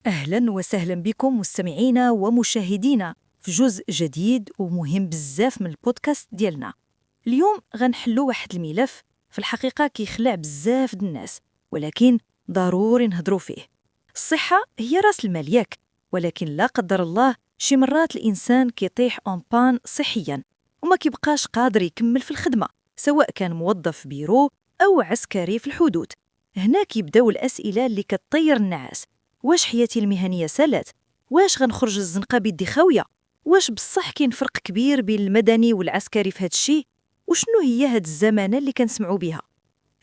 أهلا وسهلا بكم مستمعينا ومشاهدينا في جزء جديد ومهم بزاف من البودكاست ديالنا. اليوم غنحلو واحد الملف في الحقيقة كيخلع بزاف د الناس، ولكن ضروري نهضرو فيه. الصحة هي راس المال ياك، ولكن لا قدر الله شي مرات الإنسان كيطيح اون بان صحيا وما كيبقاش قادر يكمل في الخدمة، سواء كان موظف في بيرو أو عسكري في الحدود. هنا كيبداو الأسئلة اللي كتطير النعاس: واش حياتي المهنية سالات؟ واش غنخرج الزنقة بيدي خاوية؟ واش بصح كاين فرق كبير بين المدني والعسكري في هاد الشيء؟ وشنو هي هاد الزمانة اللي كنسمعوا بها؟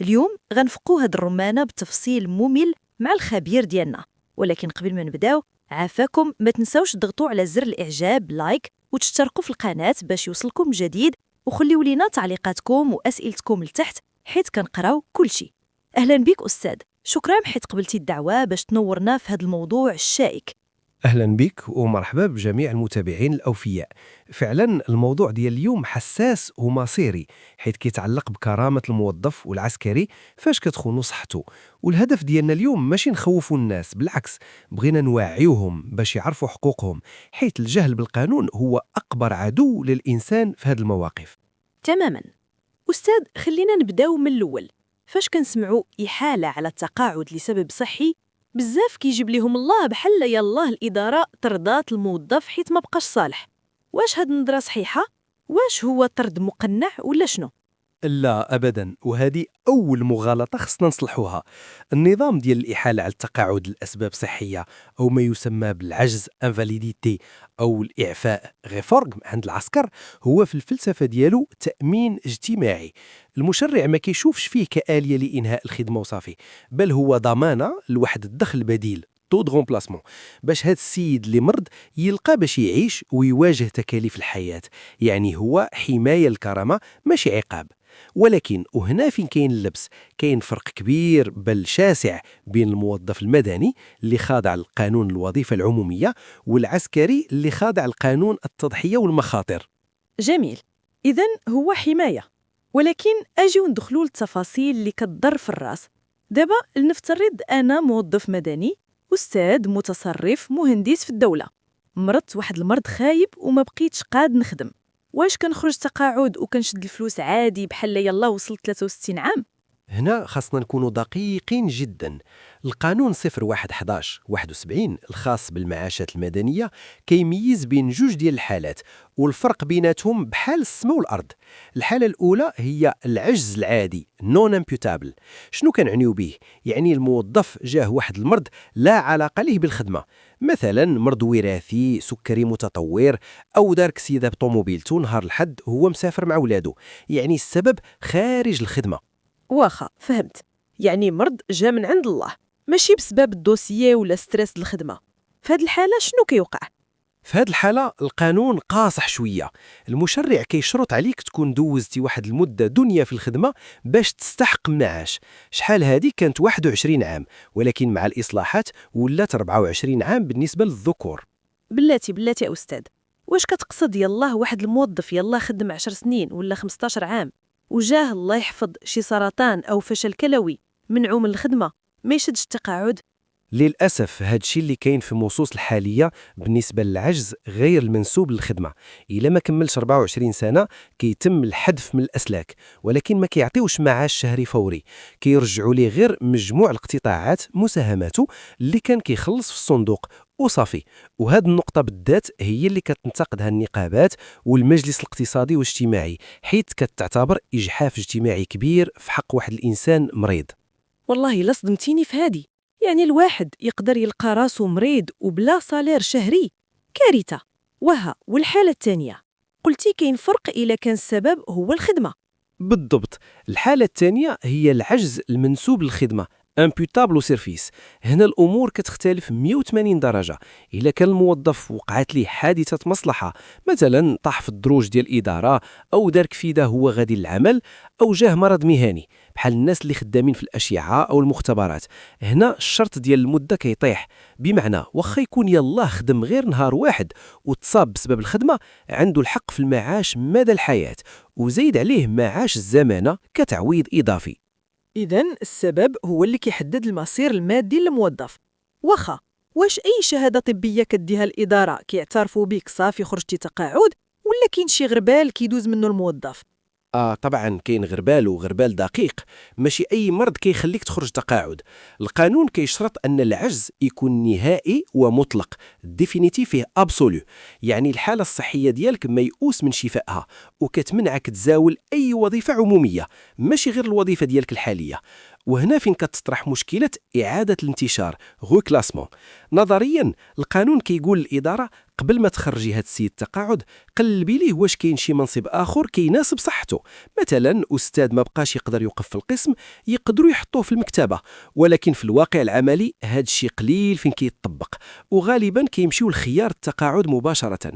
اليوم غنفقوا هاد الرمانة بتفصيل ممل مع الخبير ديالنا، ولكن قبل ما نبداو عافاكم ما تنساوش تضغطوا على زر الإعجاب لايك وتشتركوا في القناة باش يوصلكم جديد، وخليوا لينا تعليقاتكم وأسئلتكم لتحت حيت كنقراو كل شيء. أهلا بك أستاذ، شكرا حيت قبلتي الدعوة باش تنورنا في هذا الموضوع الشائك. أهلا بك ومرحبا بجميع المتابعين الأوفياء. فعلا الموضوع ديال اليوم حساس ومصيري، حيث كيتعلق بكرامة الموظف والعسكري فاش كتخونوا صحته. والهدف ديالنا اليوم ماشي نخوفوا الناس، بالعكس بغينا نوعيوهم باش يعرفوا حقوقهم، حيث الجهل بالقانون هو أكبر عدو للإنسان في هذه المواقف. تماما. أستاذ، خلينا نبداو من الأول. فاش كنسمعوا إحالة على التقاعد لسبب صحي، بزاف كيجيب لهم الله بحال يلاه الإدارة طردات الموظف حيت ما بقاش صالح. واش هاد النظرة صحيحة؟ واش هو طرد مقنع ولا شنو؟ لا أبدا، وهذه أول مغالطة خصنا نصلحوها. النظام ديال الإحالة على التقاعد لأسباب صحية أو ما يسمى بالعجز انفاليديتي أو الإعفاء غيفورغ عند العسكر هو في الفلسفة ديالو تأمين اجتماعي. المشرع ما كيشوفش فيه كآلية لإنهاء الخدمة وصافي، بل هو ضمانة لواحد الدخل بديل طو دو غومبلاسمون باش هاد السيد اللي مرض يلقى باش يعيش ويواجه تكاليف الحياة. يعني هو حماية الكرامة ماشي عقاب. ولكن وهنا فين كاين اللبس، كاين فرق كبير بل شاسع بين الموظف المدني اللي خاضع للقانون الوظيفة العمومية والعسكري اللي خاضع لقانون التضحية والمخاطر. جميل، إذن هو حماية. ولكن أجيو ندخلوا للتفاصيل اللي كتضر في الراس. دابا لنفترض أنا موظف مدني، أستاذ متصرف مهندس في الدولة، مرضت واحد المرض خايب وما بقيتش قاد نخدم. واش كنخرج تقاعد وكنشد الفلوس عادي بحال يلا وصلت 63 عام؟ هنا خاصنا نكونوا دقيقين جدا. القانون 0111/71 الخاص بالمعاشات المدنية كيميز بين جوج ديال الحالات، والفرق بيناتهم بحال السما والأرض. الحالة الأولى هي العجز العادي نون امبيوتابل. شنو كنعنيو به؟ يعني الموظف جاه واحد المرض لا علاقة له بالخدمة، مثلا مرض وراثي، سكري متطور، أو دار كسيدة بطوموبيلته نهار الحد هو مسافر مع ولاده، يعني السبب خارج الخدمة. واخا فهمت، يعني مرض جا من عند الله ماشي بسبب الدوسيي ولا ستريس الخدمة. في هاد الحالة شنو كيوقع؟ في هذه الحالة القانون قاصح شوية. المشرع كيشرط عليك تكون دوزتي واحد المدة دنيا في الخدمة باش تستحق المعاش. شحال هذه كانت 21 عام، ولكن مع الإصلاحات ولات 24 عام بالنسبة للذكور. بلاتي أستاذ، واش كتقصد يلاه واحد الموظف يلاه خدم 10 سنين ولا 15 عام وجاه الله يحفظ شي سرطان أو فشل كلوي منعو من الخدمة ما يشدش التقاعد؟ للأسف هادشي اللي كاين في النصوص الحالية بالنسبة للعجز غير المنسوب للخدمة. إلا ما كملش 24 سنة كيتم الحذف من الأسلاك، ولكن ما كيعطيوش معاش شهري فوري، كيرجعوا ليه غير مجموع الاقتطاعات مساهماته اللي كان كيخلص في الصندوق وصافي. وهاد النقطة بالذات هي اللي كتنتقدها النقابات والمجلس الاقتصادي والاجتماعي، حيث كتعتبر إجحاف اجتماعي كبير في حق واحد الإنسان مريض. والله لا صدمتيني في هادي. يعني الواحد يقدر يلقى راسو مريض وبلا صالير شهري؟ كارثة. والحالة الثانية قلتي كاين فرق إلا كان السبب هو الخدمة. بالضبط. الحالة الثانية هي العجز المنسوب للخدمة امبيوتابل سيرفيس. هنا الأمور كتختلف 180 درجة. إلا كان الموظف وقعت ليه حادثة مصلحة، مثلا طاح في الدروج ديال الإدارة أو دار كفيدة هو غادي للعمل، أو جاه مرض مهني بحال الناس اللي خدامين في الأشعة أو المختبرات، هنا الشرط ديال المدة كيطيح. بمعنى واخا يكون يلاه خدم غير نهار واحد وتصاب بسبب الخدمة، عنده الحق في المعاش مدى الحياة، وزيد عليه معاش الزمانة كتعويض إضافي. إذن السبب هو اللي كيحدد المصير المادي للموظف. واخا واش أي شهادة طبية كديها الإدارة كيعترفوا بيك صافي خرجتي تقاعد، ولا كاين شي غربال كيدوز منه الموظف؟ طبعا كاين غربال وغربال دقيق. ماشي أي مرض كيخليك تخرج تقاعد. القانون كيشرط أن العجز يكون نهائي ومطلق، ديفينيتيف أبسولو، يعني الحالة الصحية ديالك ميؤوس من شفائها وكتمنعك تزاول أي وظيفة عمومية، ماشي غير الوظيفة ديالك الحالية. وهنا فين كتطرح مشكلة إعادة الانتشار غوكلاسمون. نظريا القانون كيقول للإدارة قبل ما تخرجي هاد السيد التقاعد قلبي ليه واش كاين شي منصب آخر كيناسب صحته. مثلا أستاذ ما بقاش يقدر يوقف في القسم، يقدروا يحطوه في المكتبة، ولكن في الواقع العملي هاد الشي قليل فين كيتطبق، وغالبا كيمشيو لخيار التقاعد مباشرة.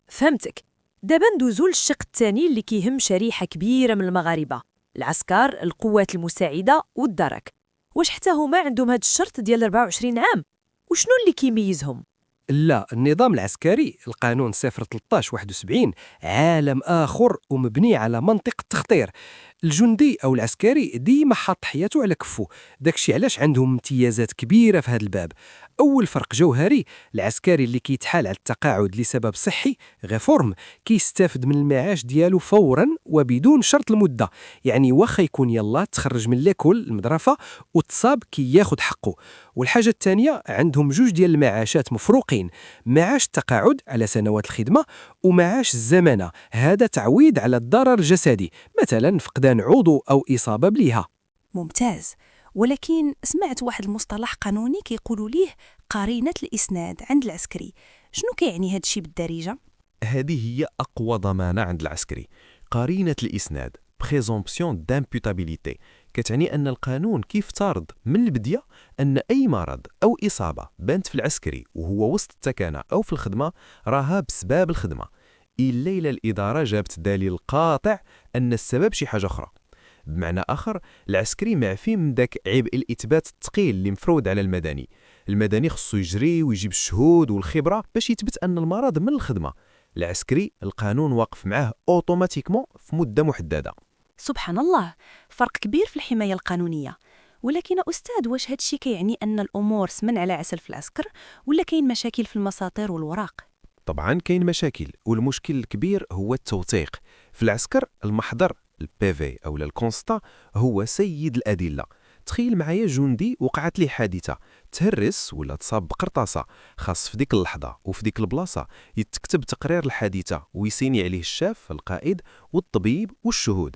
فهمتك. دابا ندوزو للشق الثاني اللي كيهم شريحة كبيرة من المغاربة، العسكر، القوات المساعدة والدرك. واش حتى هما عندهم هاد الشرط ديال 24 عام؟ وشنو اللي كيميزهم؟ لا، النظام العسكري القانون 013/71 عالم آخر ومبني على منطق التخطير. الجندي أو العسكري ديما حاط حياته على كفه، داكشي علاش عندهم امتيازات كبيرة في هذا الباب. أول فرق جوهري، العسكري اللي كيتحال على التقاعد لسبب صحي غيفورم كيستافد من المعاش ديالو فورا وبدون شرط المدة، يعني واخا يكون يلا تخرج من ليكول المدرسة وتصاب كياخد حقه. والحاجة الثانية، عندهم جوج ديال المعاشات مفروقين، معاش التقاعد على سنوات الخدمة ومعاش الزمانة، هذا تعويض على الضرر الجسدي، مثلا فقدان عضو أو إصابة بليها. ممتاز. ولكن سمعت واحد المصطلح قانوني كيقولوا ليه قرينة الإسناد عند العسكري. شنو كيعني هاد الشيء بالدارجة؟ هذه هي أقوى ضمانة عند العسكري. قرينة الإسناد présomption d'imputabilité كتعني أن القانون كيفترض من البداية أن أي مرض أو إصابة بانت في العسكري وهو وسط التكانة أو في الخدمة راها بسبب الخدمة، إلا الإدارة جابت دليل قاطع أن السبب شي حاجة أخرى. بمعنى آخر، العسكري معفي من داك عبء الإثبات الثقيل اللي مفروض على المدني. المدني خصو يجري ويجيب الشهود والخبرة باش يثبت أن المرض من الخدمة. العسكري القانون واقف معاه أوتوماتيكمون في مدة محددة. سبحان الله، فرق كبير في الحماية القانونية. ولكن أستاذ، واش هادشي كيعني أن الأمور سمن على عسل في العسكر، ولا كاين مشاكل في المساطير والوراق؟ طبعا كاين مشاكل، والمشكل الكبير هو التوثيق. في العسكر المحضر البيفي أو الكونستا هو سيد الأدلة. تخيل معايا جندي وقعت ليه حادثة، تهرس ولا تصاب بقرطاسة، خاص في ديك اللحظة وفي ديك البلاصة يتكتب تقرير الحادثة ويسيني عليه الشاف القائد والطبيب والشهود.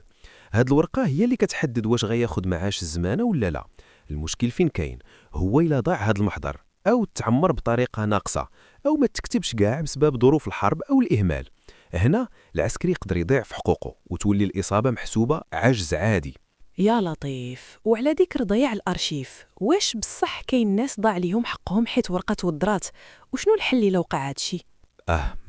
هاد الورقة هي اللي كتحدد واش غياخد معاش الزمانة ولا لا. المشكل فين كاين؟ هو إلا ضاع هاد المحضر أو تعمر بطريقة ناقصة أو ما تكتبش كاع بسبب ظروف الحرب أو الإهمال، هنا العسكري يقدر يضيع في حقوقه وتولي الإصابة محسوبة عجز عادي. يا لطيف. وعلى ذكر ضياع الأرشيف، واش بصح كاين ناس ضاع ليهم حقهم حيت ورقة ودرات؟ وشنو الحل إلا وقع هادشي؟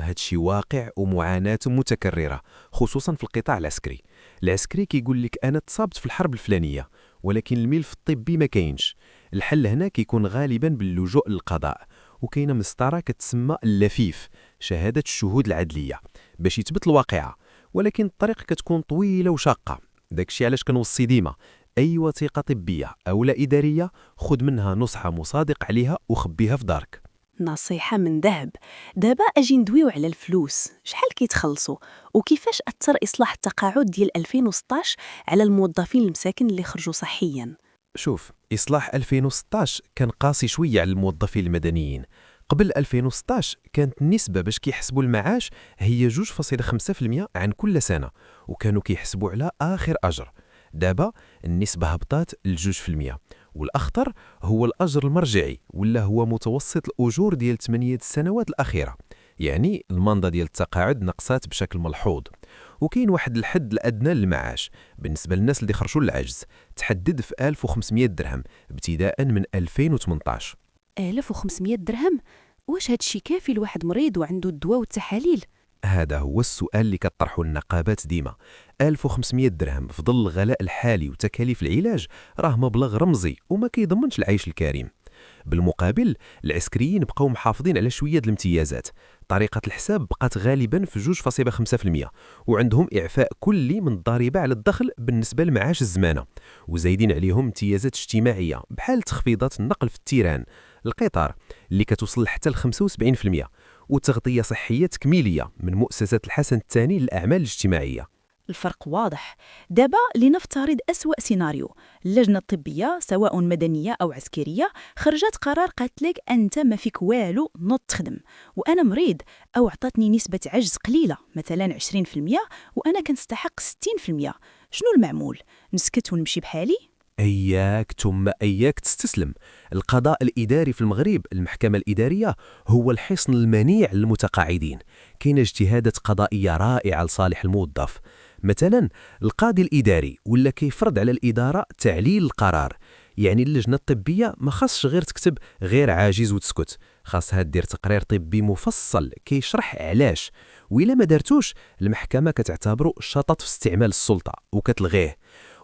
هادشي واقع ومعاناة متكررة، خصوصا في القطاع العسكري. العسكري كيقول لك أنا تصابت في الحرب الفلانية، ولكن الملف الطبي ما كاينش. الحل هنا كيكون غالبا باللجوء للقضاء، وكاينه مسطره كتسمى اللفيف، شهاده الشهود العدليه، باش يثبت الواقعه. ولكن الطريق كتكون طويله وشاقه. داكشي علاش كنوصي ديما اي وثيقه طبيه او لا اداريه خذ منها نصحه مصادق عليها وخبيها في دارك. نصيحة من ذهب. دابا أجي ندويو على الفلوس، شحال كيتخلصوا وكيفاش أثر إصلاح التقاعد ديال 2016 على الموظفين المساكن اللي خرجوا صحيا؟ شوف، إصلاح 2016 كان قاسي شوية على الموظفين المدنيين. قبل 2016 كانت النسبة باش كيحسبوا المعاش هي 2.5% عن كل سنة، وكانوا كيحسبوا على آخر أجر. دابا النسبة هبطات ل2%، والأخطر هو الأجر المرجعي، ولا هو متوسط الأجور ديال 8 السنوات الأخيرة. يعني المنضة ديال التقاعد نقصات بشكل ملحوظ. وكاين واحد الحد الأدنى للمعاش بالنسبة للناس اللي خرجوا للعجز، تحدد في 1500 درهم ابتداء من 2018. 1500 درهم؟ واش هادشي كافي لواحد مريض وعنده الدواء والتحاليل؟ هذا هو السؤال اللي كطرحه النقابات ديما. 1500 درهم في ظل الغلاء الحالي وتكاليف العلاج راه مبلغ رمزي وما كيضمنش العيش الكريم. بالمقابل العسكريين بقاو محافظين على شوية الامتيازات. طريقة الحساب بقات غالبا في 2.5%، وعندهم إعفاء كلي من الضريبة على الدخل بالنسبة لمعاش الزمانة، وزايدين عليهم امتيازات اجتماعية بحال تخفيضات النقل في التيران، القطار، اللي كتوصل حتى ل 75%، وتغطية صحية تكميلية من مؤسسة الحسن الثاني للأعمال الاجتماعية. الفرق واضح. دابا لنفترض أسوأ سيناريو، اللجنة الطبية سواء مدنية أو عسكرية خرجت قرار قالت لك أنت ما فيك والو، نوض تخدم، وأنا مريض، أو عطاتني نسبة عجز قليلة مثلا 20% وأنا كنستحق 60%. شنو المعمول؟ نسكت ونمشي بحالي؟ أياك ثم أياك تستسلم. القضاء الإداري في المغرب، المحكمة الإدارية، هو الحصن المنيع للمتقاعدين. كاين اجتهادات قضائية رائعة لصالح الموظف. مثلا القاضي الإداري ولا كيفرض على الإدارة تعليل القرار، يعني اللجنة الطبية ما خاصش غير تكتب غير عاجز وتسكت، خاصها دير تقرير طبي مفصل كيشرح علاش، وإلا ما دارتوش المحكمة كتعتبره شطط في استعمال السلطة وكتلغيه.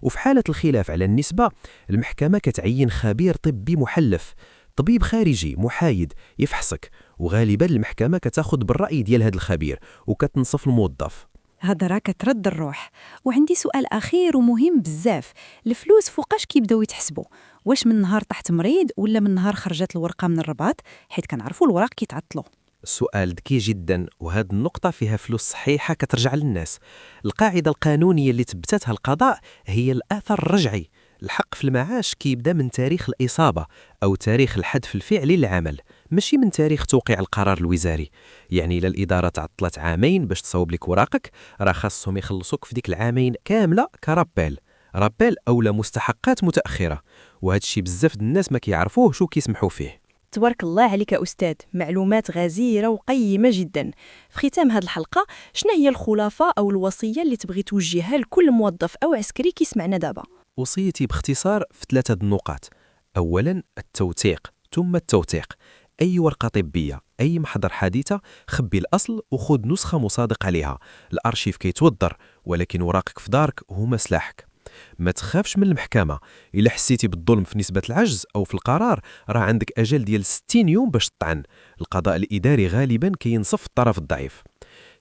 وفي حالة الخلاف على النسبة، المحكمة كتعين خبير طبي محلف، طبيب خارجي محايد يفحصك، وغالبا المحكمة كتاخد بالرأي ديال هذا الخبير وكتنصف الموظف. هذا راه كترد الروح. وعندي سؤال أخير ومهم بزاف، الفلوس فوقاش كيبداو يتحسبوا؟ واش من نهار طحت مريض ولا من نهار خرجت الورقة من الرباط؟ حيت كنعرفوا الوراق كيتعطلوا. السؤال ذكي جدا، وهذه النقطة فيها فلوس صحيحة كترجع للناس. القاعدة القانونية اللي تبتتها القضاء هي الأثر الرجعي. الحق في المعاش كيبدا من تاريخ الإصابة أو تاريخ الحذف الفعلي للعمل، ماشي من تاريخ توقيع القرار الوزاري. يعني إلا الإدارة تعطلت عامين باش تصاوب لك وراقك، راه خاصهم يخلصوك في ديك العامين كاملة كرابيل أو مستحقات متأخرة. وهذا الشيء بزاف الناس ما كيعرفوهش وكيسمحوا فيه. تبارك الله عليك يا أستاذ، معلومات غزيرة وقيمة جدا. في ختام هذه الحلقة، شنو هي الخلاصة أو الوصية اللي تبغي توجهها لكل موظف أو عسكري كيسمعنا دابا؟ وصيتي باختصار في 3 نقاط. أولا التوثيق، ثم التوثيق. أي ورقة طبية، أي محضر حادثة، خبي الأصل وخذ نسخة مصادق عليها. الأرشيف كيتوضر، ولكن وراقك في دارك هما سلاحك. ما تخافش من المحكمة، إلا حسيتي بالظلم في نسبة العجز أو في القرار، راه عندك أجل ديال 60 يوم باش تطعن. القضاء الإداري غالبا كينصف الطرف الضعيف.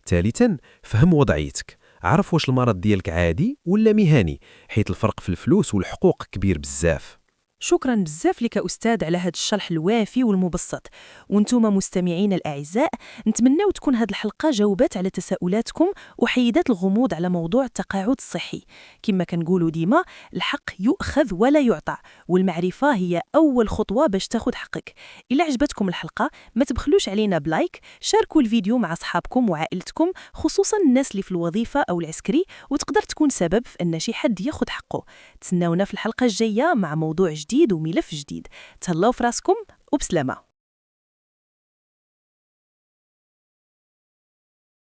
ثالثا فهم وضعيتك، عرف واش المرض ديالك عادي ولا مهني، حيث الفرق في الفلوس والحقوق كبير بزاف. شكرا بزاف لك أستاذ على هذا الشرح الوافي والمبسط. وانتم مستمعين الأعزاء، نتمنى تكون هذه الحلقة جاوبت على تساؤلاتكم وحيدت الغموض على موضوع التقاعد الصحي. كما كنقولوا ديما، الحق يؤخذ ولا يعطى، والمعرفة هي أول خطوة باش تاخد حقك. إلا عجبتكم الحلقة ما تبخلوش علينا بلايك، شاركوا الفيديو مع أصحابكم وعائلتكم، خصوصا الناس اللي في الوظيفة أو العسكري، وتقدر تكون سبب في أن شي حد ياخد حقه. تسناونا في الحلقة الجاية مع موضوع جديد وملف جديد. تهلاو في راسكم وبسلامة.